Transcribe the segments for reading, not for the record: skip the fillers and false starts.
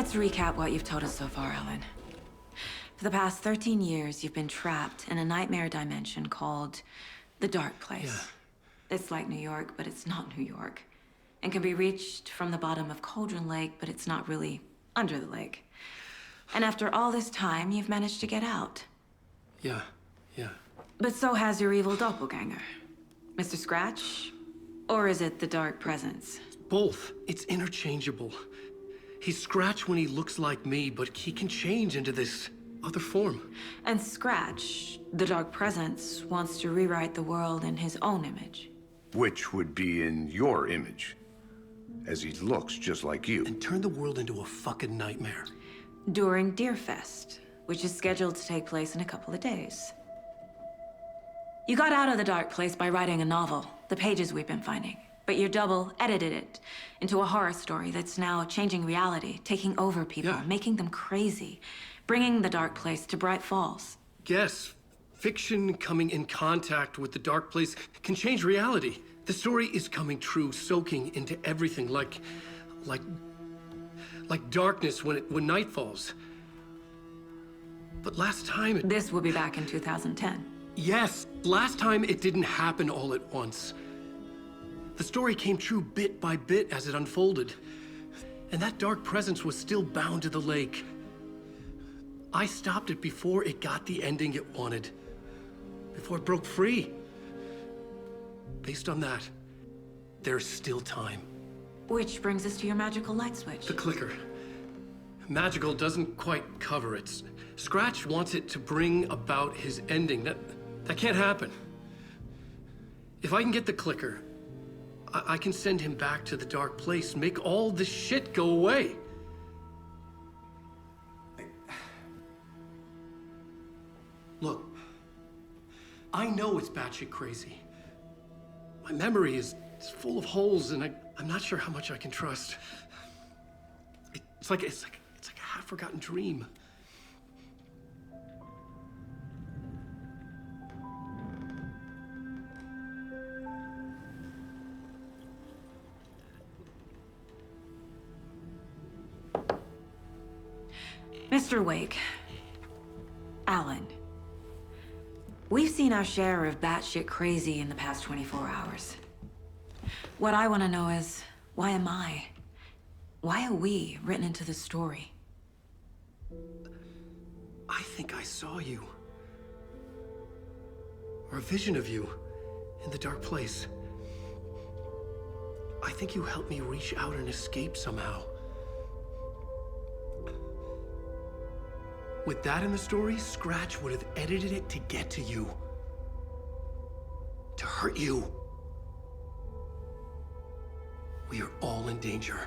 Let's recap what you've told us so far, Alan. For the past 13 years, you've been trapped in a nightmare dimension called the Dark Place. Yeah. It's like New York, but it's not New York. And can be reached from the bottom of Cauldron Lake, but it's not really under the lake. And after all this time, you've managed to get out. Yeah. But so has your evil doppelganger. Mr. Scratch? Or is it the Dark Presence? Both. It's interchangeable. He's Scratch when he looks like me, but he can change into this other form. And Scratch, the Dark Presence, wants to rewrite the world in his own image. Which would be in your image, as he looks just like you. And turn the world into a fucking nightmare. During Deerfest, which is scheduled to take place in a couple of days. You got out of the Dark Place by writing a novel, the pages we've been finding. But your double edited it into a horror story that's now changing reality, taking over people, Yeah. making them crazy, bringing the Dark Place to Bright Falls. Yes, fiction coming in contact with the Dark Place can change reality. The story is coming true, soaking into everything like darkness when night falls. But last time This will be back in 2010. Yes, last time it didn't happen all at once. The story came true bit by bit as it unfolded. And that dark presence was still bound to the lake. I stopped it before it got the ending it wanted. Before it broke free. Based on that, there's still time. Which brings us to your magical light switch. The clicker. Magical doesn't quite cover it. Scratch wants it to bring about his ending. That can't happen. If I can get the clicker, I can send him back to the Dark Place, make all this shit go away. Look, I know it's batshit crazy. My memory is full of holes, and I'm not sure how much I can trust. It's like a half-forgotten dream. Mr. Wake. Alan. We've seen our share of batshit crazy in the past 24 hours. What I want to know is, why am I? Why are we written into the story? I think I saw you. Or a vision of you in the Dark Place. I think you helped me reach out and escape somehow. With that in the story, Scratch would have edited it to get to you. To hurt you. We are all in danger.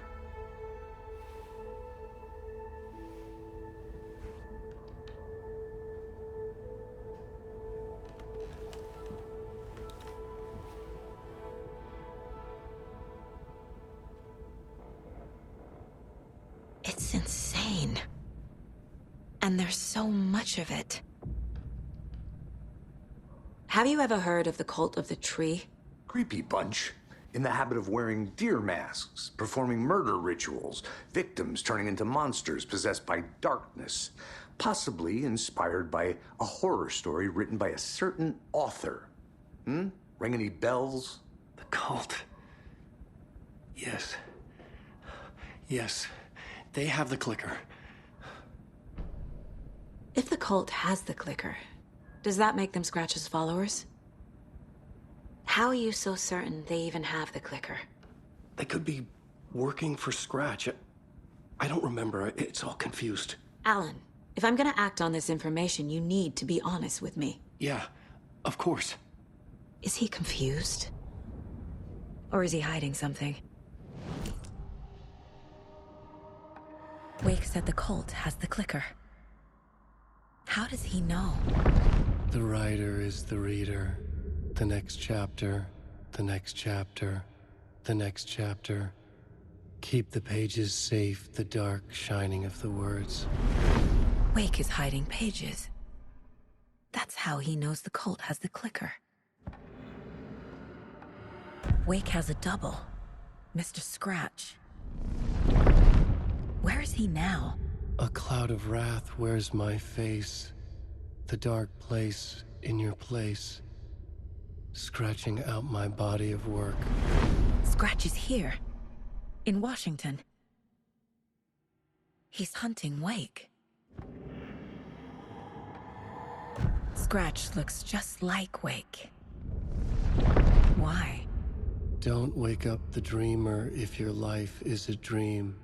It's insane. And there's so much of it. Have you ever heard of the Cult of the Tree? Creepy bunch. In the habit of wearing deer masks, performing murder rituals, victims turning into monsters possessed by darkness, possibly inspired by a horror story written by a certain author. Ring any bells? The cult. Yes. Yes. They have the clicker. If the cult has the clicker, does that make them Scratch's followers? How are you so certain they even have the clicker? They could be working for Scratch. I don't remember. It's all confused. Alan, if I'm gonna act on this information, you need to be honest with me. Yeah, of course. Is he confused? Or is he hiding something? Wake said the cult has the clicker. How does he know? The writer is the reader. The next chapter, the next chapter, the next chapter. Keep the pages safe, the dark shining of the words. Wake is hiding pages. That's how he knows the cult has the clicker. Wake has a double. Mr. Scratch. Where is he now? A cloud of wrath wears my face, the dark place in your place, scratching out my body of work. Scratch is here, in Washington. He's hunting Wake. Scratch looks just like Wake. Why? Don't wake up the dreamer if your life is a dream.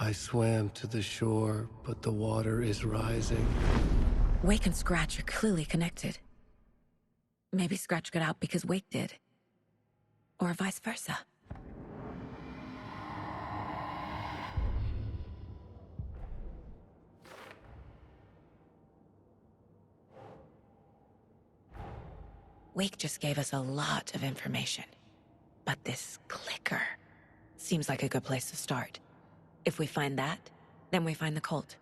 I swam to the shore, but the water is rising. Wake and Scratch are clearly connected. Maybe Scratch got out because Wake did. Or vice versa. Wake just gave us a lot of information. But this clicker seems like a good place to start. If we find that, then we find the cult.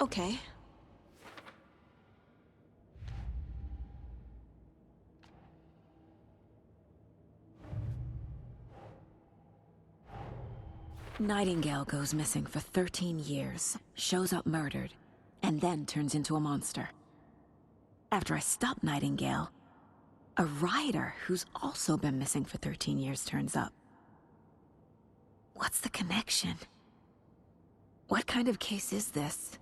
Okay. Nightingale goes missing for 13 years, shows up murdered, and then turns into a monster. After I stop Nightingale, a rider who's also been missing for 13 years turns up. What's the connection? What kind of case is this?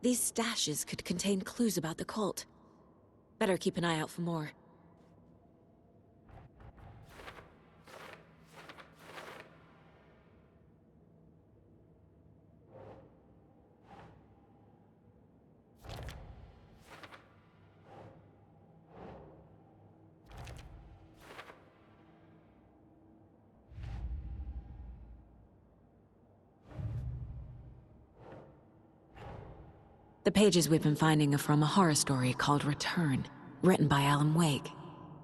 These stashes could contain clues about the cult. Better keep an eye out for more. The pages we've been finding are from a horror story called Return, written by Alan Wake,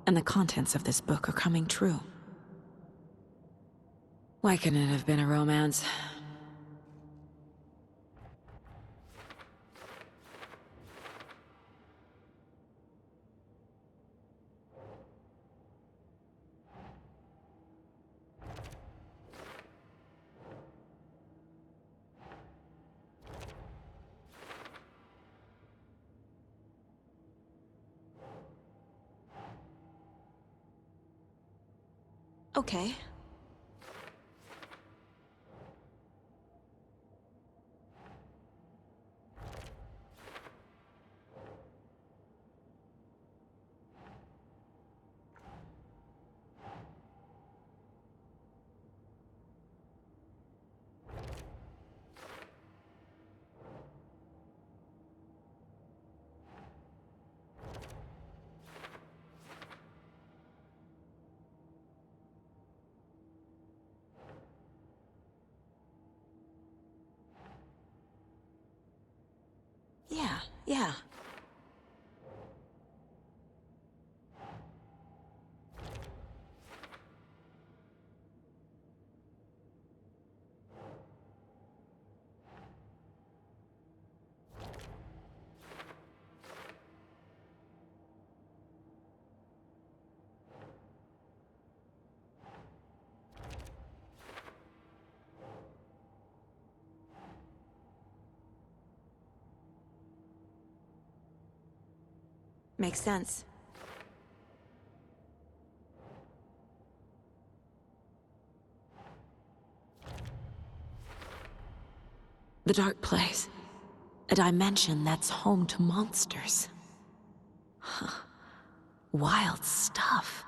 and the contents of this book are coming true. Why couldn't it have been a romance? Okay. Yeah. Makes sense. The Dark Place. A dimension that's home to monsters. Huh. Wild stuff.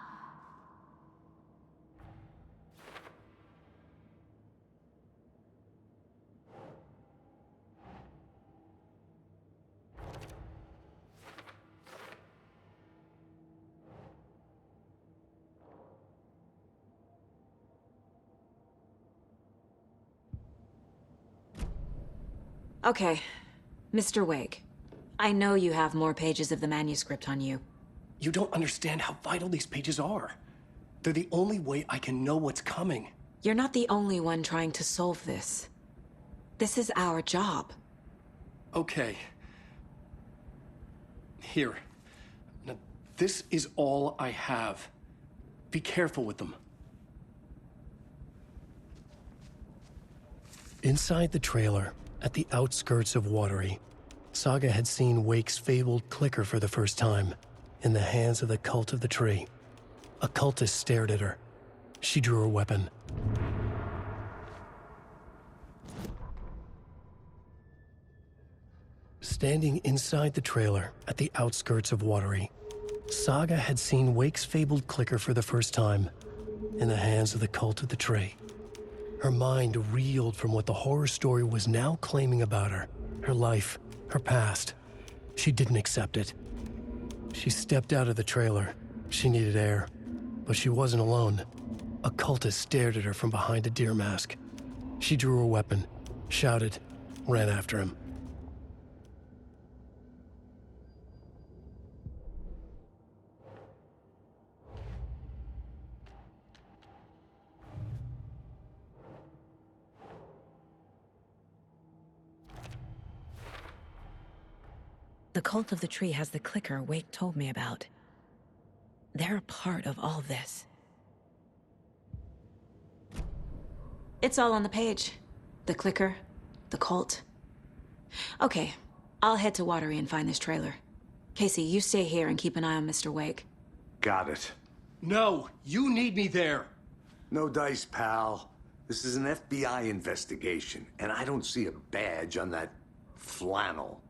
Okay, Mr. Wake. I know you have more pages of the manuscript on you. You don't understand how vital these pages are. They're the only way I can know what's coming. You're not the only one trying to solve this. This is our job. Okay. Here. Now, this is all I have. Be careful with them. Inside the trailer, at the outskirts of Watery, Saga had seen Wake's fabled clicker for the first time, in the hands of the Cult of the Tree. A cultist stared at her. She drew her weapon. Standing inside the trailer, at the outskirts of Watery, Saga had seen Wake's fabled clicker for the first time, in the hands of the Cult of the Tree. Her mind reeled from what the horror story was now claiming about her life, her past. She didn't accept it. She stepped out of the trailer. She needed air. But she wasn't alone. A cultist stared at her from behind a deer mask. She drew her weapon, shouted, ran after him. The Cult of the Tree has the clicker Wake told me about. They're a part of all this. It's all on the page. The clicker, the cult. Okay, I'll head to Watery and find this trailer. Casey, you stay here and keep an eye on Mr. Wake. Got it. No, you need me there. No dice, pal. This is an FBI investigation, and I don't see a badge on that flannel.